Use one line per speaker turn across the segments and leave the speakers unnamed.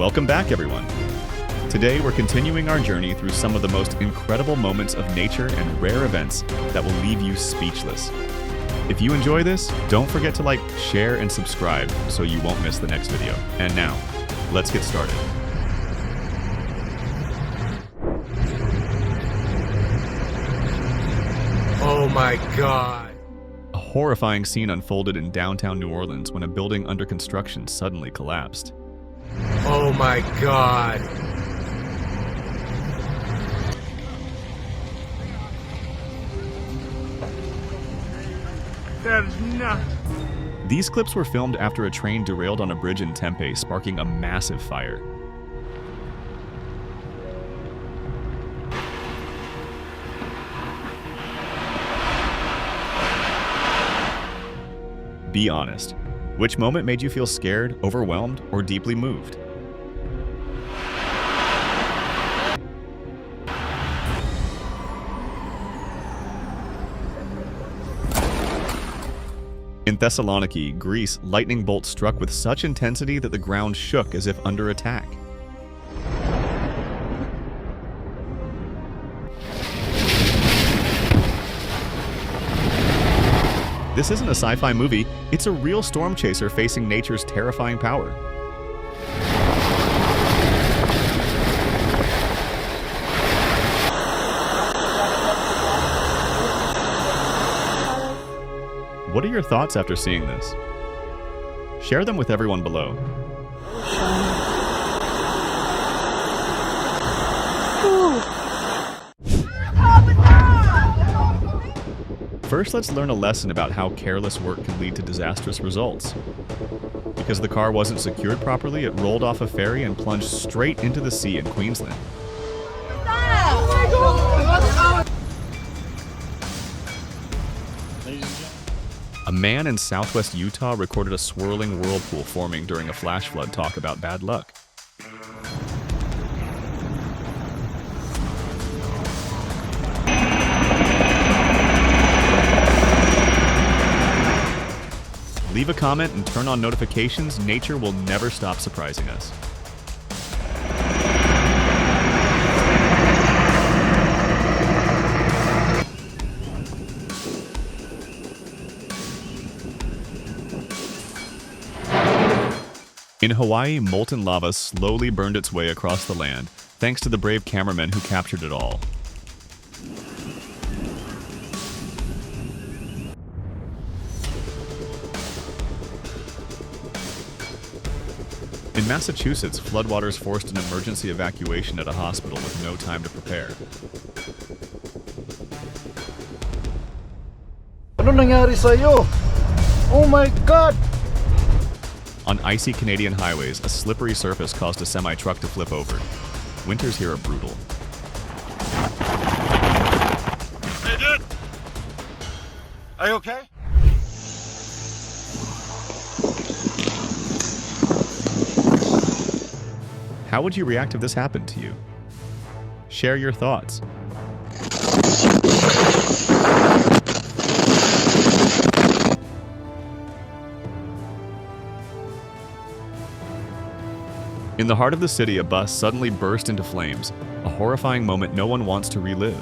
Welcome back, everyone. Today, we're continuing our journey through some of the most incredible moments of nature and rare events that will leave you speechless. If you enjoy this, don't forget to like, share, and subscribe so you won't miss the next video. And now, let's get started.
Oh my God.
A horrifying scene unfolded in downtown New Orleans when a building under construction suddenly collapsed.
Oh my God. That is nuts.
These clips were filmed after a train derailed on a bridge in Tempe, sparking a massive fire. Be honest. Which moment made you feel scared, overwhelmed, or deeply moved? In Thessaloniki, Greece, lightning bolts struck with such intensity that the ground shook as if under attack. This isn't a sci-fi movie, it's a real storm chaser facing nature's terrifying power. What are your thoughts after seeing this? Share them with everyone below. First, let's learn a lesson about how careless work can lead to disastrous results. Because the car wasn't secured properly, it rolled off a ferry and plunged straight into the sea in Queensland. A man in southwest Utah recorded a swirling whirlpool forming during a flash flood. Talk about bad luck. Leave a comment and turn on notifications. Nature will never stop surprising us. In Hawaii, molten lava slowly burned its way across the land, thanks to the brave cameramen who captured it all. In Massachusetts, floodwaters forced an emergency evacuation at a hospital with no time to prepare.
Ano nangyari sa'yo? Oh my God!
On icy Canadian highways, a slippery surface caused a semi-truck to flip over. Winters here are brutal.
Hey, dude. Are you okay?
How would you react if this happened to you? Share your thoughts. In the heart of the city, a bus suddenly burst into flames, a horrifying moment no one wants to relive.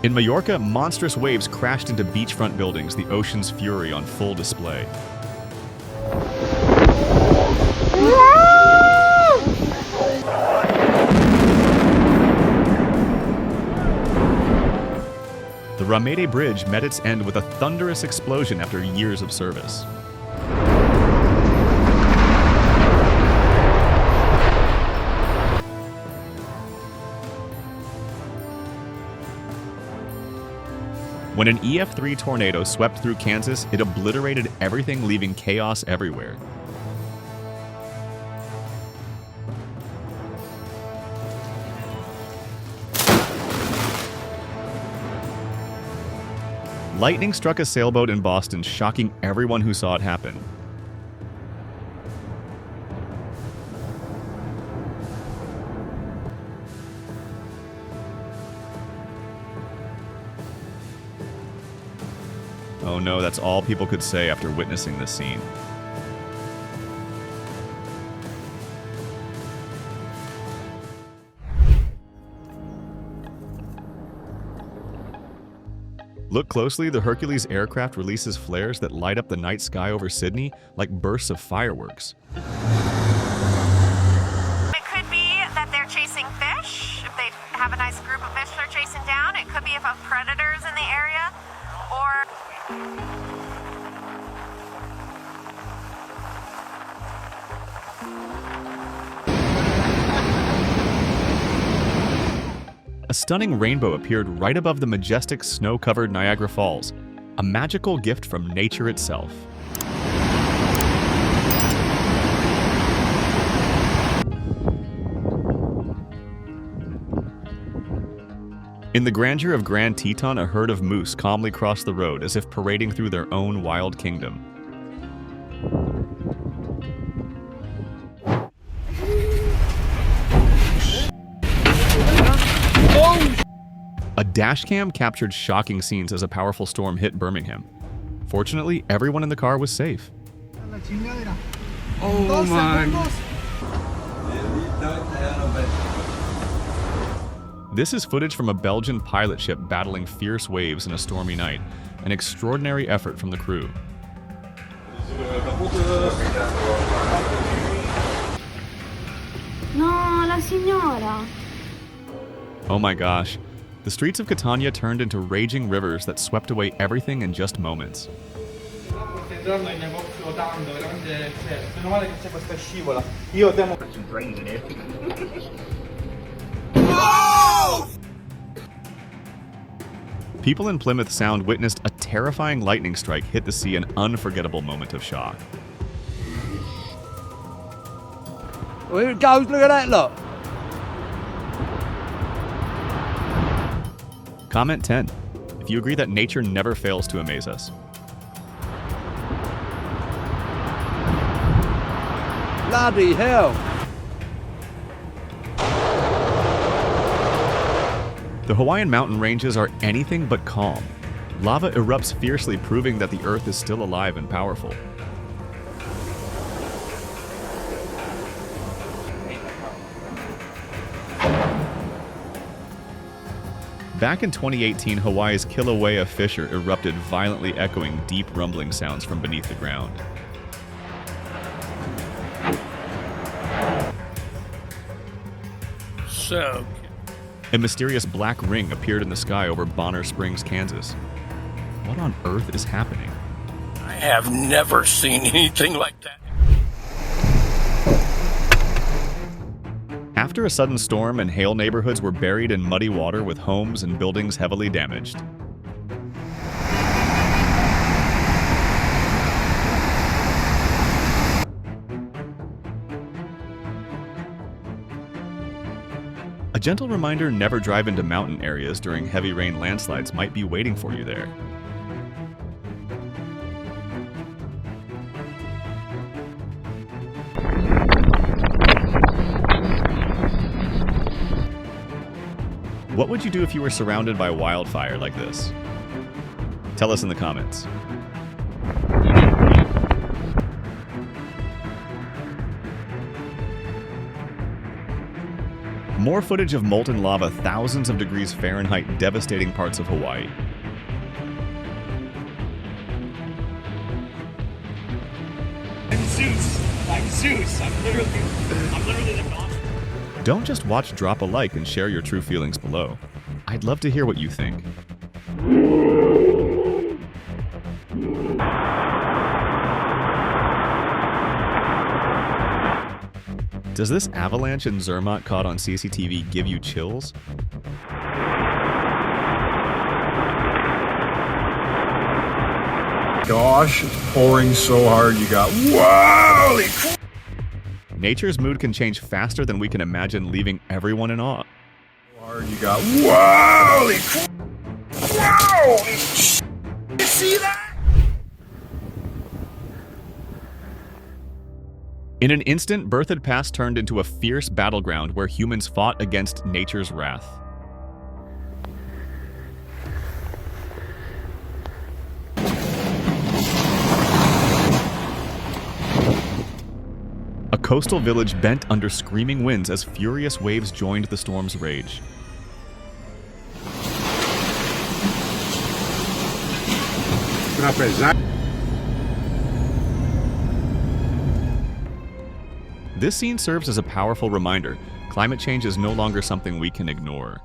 In Mallorca, monstrous waves crashed into beachfront buildings, the ocean's fury on full display. The Ramede Bridge met its end with a thunderous explosion after years of service. When an EF3 tornado swept through Kansas, it obliterated everything, leaving chaos everywhere. Lightning struck a sailboat in Boston, shocking everyone who saw it happen. Oh no, that's all people could say after witnessing this scene. Look closely, the Hercules aircraft releases flares that light up the night sky over Sydney like bursts of fireworks.
It could be that they're chasing fish, if they have a nice group of fish they're chasing down. It could be if a predator's in the area, or...
A stunning rainbow appeared right above the majestic snow-covered Niagara Falls, a magical gift from nature itself. In the grandeur of Grand Teton, a herd of moose calmly cross the road as if parading through their own wild kingdom. A dashcam captured shocking scenes as a powerful storm hit Birmingham. Fortunately, everyone in the car was safe.
Oh my.
This is footage from a Belgian pilot ship battling fierce waves in a stormy night, an extraordinary effort from the crew.
No, la signora.
Oh my gosh, the streets of Catania turned into raging rivers that swept away everything in just moments.
Entrando in negozio dando grande, meno male che c'è questa scivola. Io temo che ci prendere.
People in Plymouth Sound witnessed a terrifying lightning strike hit the sea, an unforgettable moment of shock.
Oh, here it goes, look at that, look.
Comment 10 if you agree that nature never fails to amaze us.
Bloody hell.
The Hawaiian mountain ranges are anything but calm. Lava erupts fiercely, proving that the Earth is still alive and powerful. Back in 2018, Hawaii's Kilauea fissure erupted, violently echoing deep rumbling sounds from beneath the ground.
So
A mysterious black ring appeared in the sky over Bonner Springs, Kansas. What on earth is happening?
I have never seen anything like that.
After a sudden storm and hail, neighborhoods were buried in muddy water with homes and buildings heavily damaged. A gentle reminder, never drive into mountain areas during heavy rain. Landslides might be waiting for you there. What would you do if you were surrounded by wildfire like this? Tell us in the comments. More footage of molten lava, thousands of degrees Fahrenheit, devastating parts of Hawaii.
I'm Zeus. I'm literally the god.
Don't just watch, drop a like and share your true feelings below. I'd love to hear what you think. Does this avalanche in Zermatt caught on CCTV give you chills?
Gosh, it's pouring so hard you got holy crap.
Nature's mood can change faster than we can imagine, leaving everyone in awe.
Hard you got holy crap. Wow! You see that?
In an instant, Berthoud Pass turned into a fierce battleground where humans fought against nature's wrath. A coastal village bent under screaming winds as furious waves joined the storm's rage. This scene serves as a powerful reminder: climate change is no longer something we can ignore.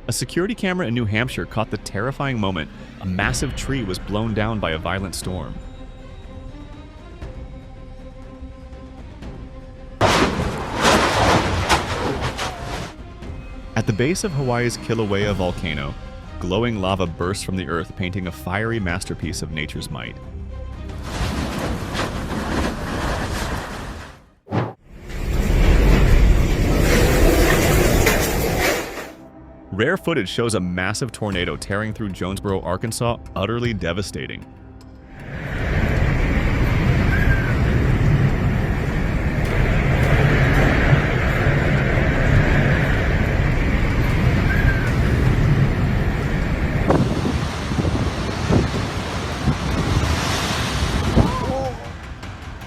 A security camera in New Hampshire caught the terrifying moment a massive tree was blown down by a violent storm. At the base of Hawaii's Kilauea volcano, glowing lava bursts from the earth, painting a fiery masterpiece of nature's might. Rare footage shows a massive tornado tearing through Jonesboro, Arkansas, utterly devastating.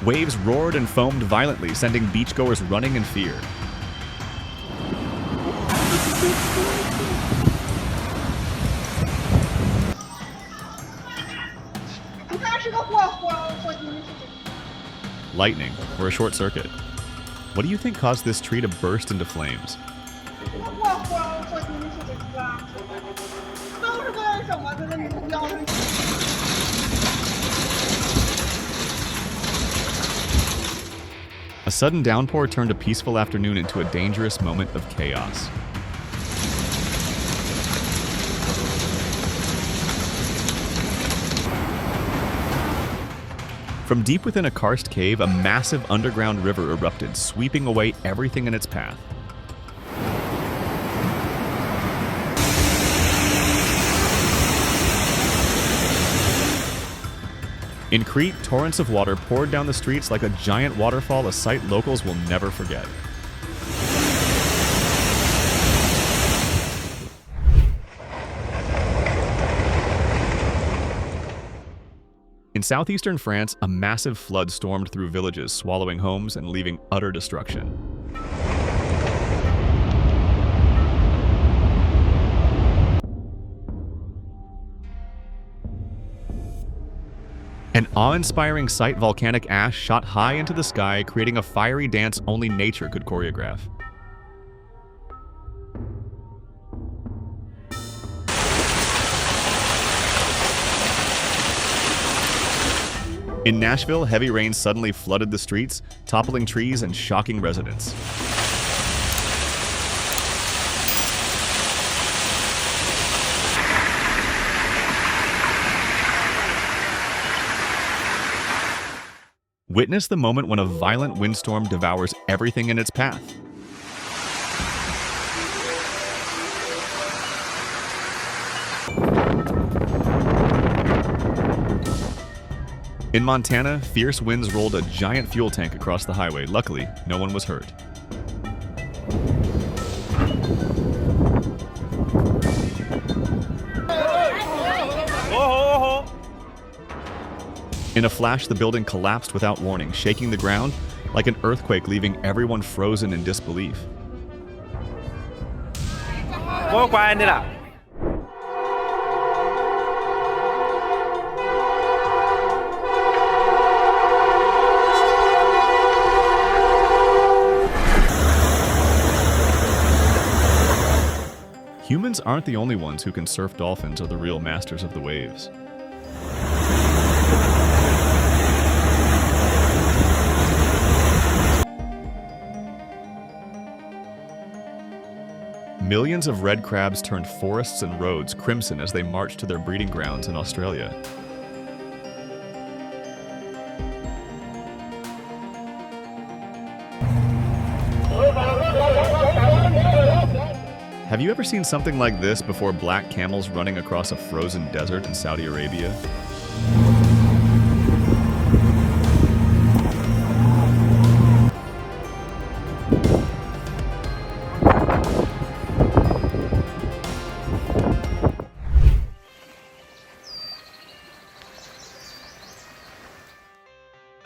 Waves roared and foamed violently, sending beachgoers running in fear. Lightning, or a short circuit. What do you think caused this tree to burst into flames? A sudden downpour turned a peaceful afternoon into a dangerous moment of chaos. From deep within a karst cave, a massive underground river erupted, sweeping away everything in its path. In Crete, torrents of water poured down the streets like a giant waterfall, a sight locals will never forget. In southeastern France, a massive flood stormed through villages, swallowing homes and leaving utter destruction. An awe-inspiring sight, volcanic ash shot high into the sky, creating a fiery dance only nature could choreograph. In Nashville, heavy rain suddenly flooded the streets, toppling trees and shocking residents. Witness the moment when a violent windstorm devours everything in its path. In Montana, fierce winds rolled a giant fuel tank across the highway. Luckily, no one was hurt. In a flash, the building collapsed without warning, shaking the ground like an earthquake, leaving everyone frozen in disbelief. Humans aren't the only ones who can surf dolphins or the real masters of the waves. Millions of red crabs turned forests and roads crimson as they marched to their breeding grounds in Australia. Have you ever seen something like this before? Black camels running across a frozen desert in Saudi Arabia?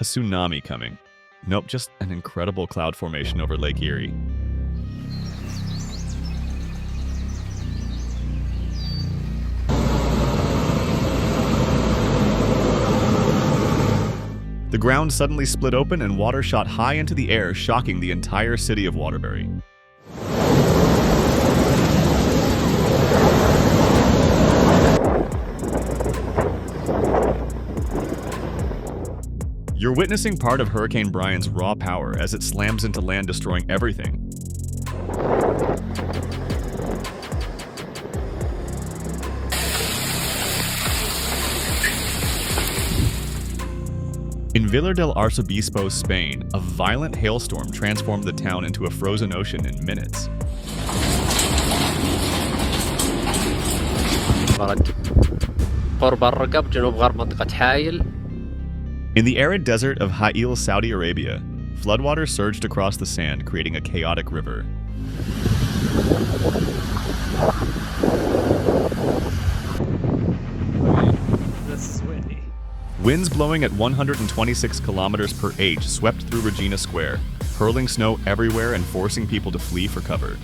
A tsunami coming. Nope, just an incredible cloud formation over Lake Erie. The ground suddenly split open and water shot high into the air, shocking the entire city of Waterbury. You're witnessing part of Hurricane Brian's raw power as it slams into land, destroying everything. In Villar del Arzobispo, Spain, a violent hailstorm transformed the town into a frozen ocean in minutes.
قرب الرقب جنوب غرب منطقة حائل.
In the arid desert of Ha'il, Saudi Arabia, floodwaters surged across the sand, creating a chaotic river.
This is windy.
Winds blowing at 126 kilometers per h swept through Regina Square, hurling snow everywhere and forcing people to flee for cover.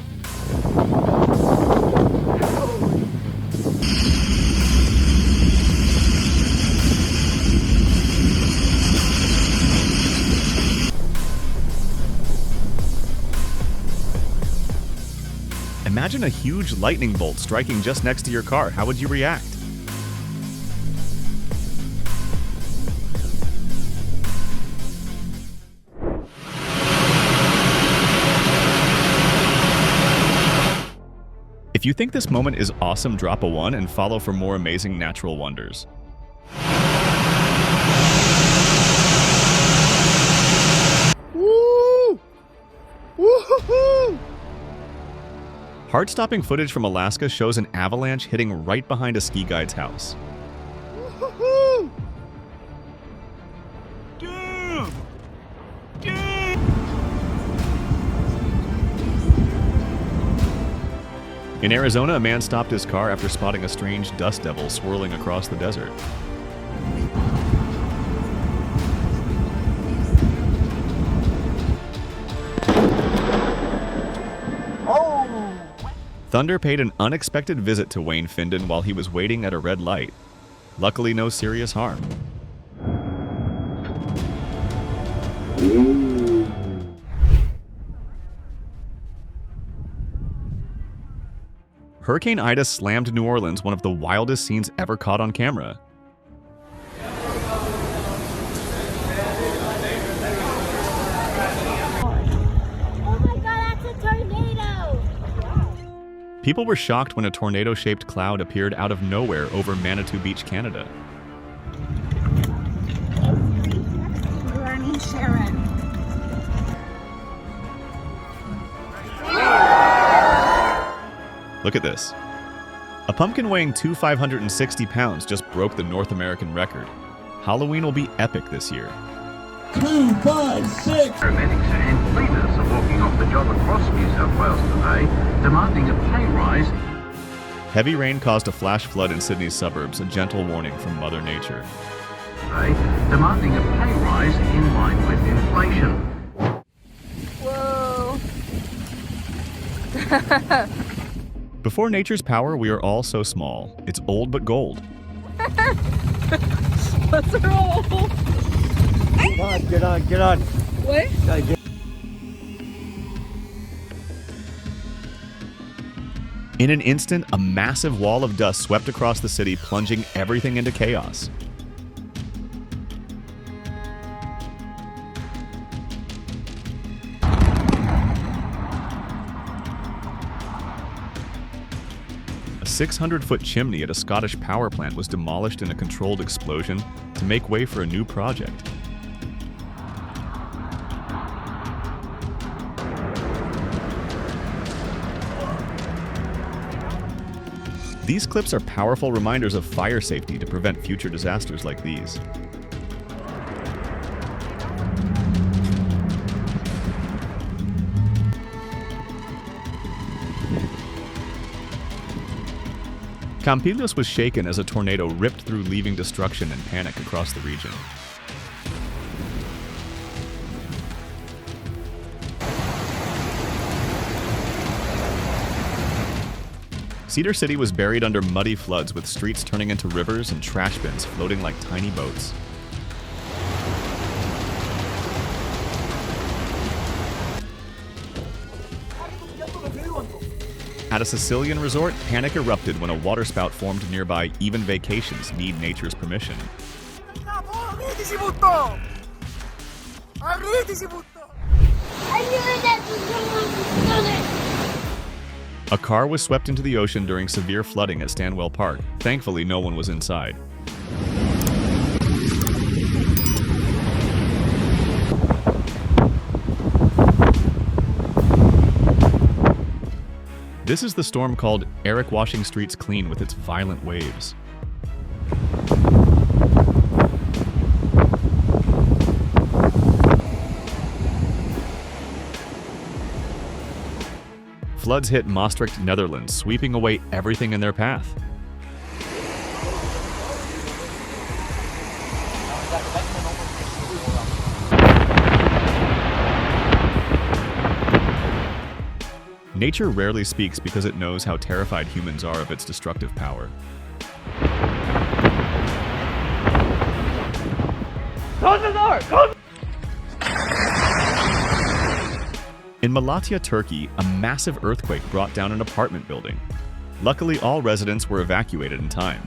Imagine a huge lightning bolt striking just next to your car. How would you react? If you think this moment is awesome, drop a 1 and follow for more amazing natural wonders.
Woo! Woo-hoo-hoo!
Heart-stopping footage from Alaska shows an avalanche hitting right behind a ski guide's house.
Woo-hoo-hoo!
In Arizona, a man stopped his car after spotting a strange dust devil swirling across the desert. Thunder paid an unexpected visit to Wayne Findon while he was waiting at a red light. Luckily, no serious harm. Hurricane Ida slammed New Orleans, one of the wildest scenes ever caught on camera.
Oh my god, that's a tornado!
People were shocked when a tornado-shaped cloud appeared out of nowhere over Manitou Beach, Canada.
Granny Sharon.
Look at this. A pumpkin weighing 560 pounds just broke the North American record. Halloween will be epic this year.
2, 5, 6.
Paramedics and cleaners are walking off the job across New South Wales today, demanding a pay rise.
Heavy rain caused a flash flood in Sydney's suburbs, a gentle warning from Mother Nature.
Today, demanding a pay rise in line with inflation.
Whoa.
Before nature's power, we are all so small. It's old but gold.
Let's roll.
Get on.
What?
In an instant, a massive wall of dust swept across the city, plunging everything into chaos. A 600-foot chimney at a Scottish power plant was demolished in a controlled explosion to make way for a new project. These clips are powerful reminders of fire safety to prevent future disasters like these. Campillos was shaken as a tornado ripped through, leaving destruction and panic across the region. Cedar City was buried under muddy floods with streets turning into rivers and trash bins floating like tiny boats. At a Sicilian resort, panic erupted when a waterspout formed nearby. Even vacations need nature's permission.
I knew that was going to
A car was swept into the ocean during severe flooding at Stanwell Park. Thankfully, no one was inside. This is the storm called Eric washing streets clean with its violent waves. Floods hit Maastricht, Netherlands, sweeping away everything in their path. Nature rarely speaks because it knows how terrified humans are of its destructive power.
Close the door! Close!
In Malatya, Turkey, a massive earthquake brought down an apartment building. Luckily, all residents were evacuated in time.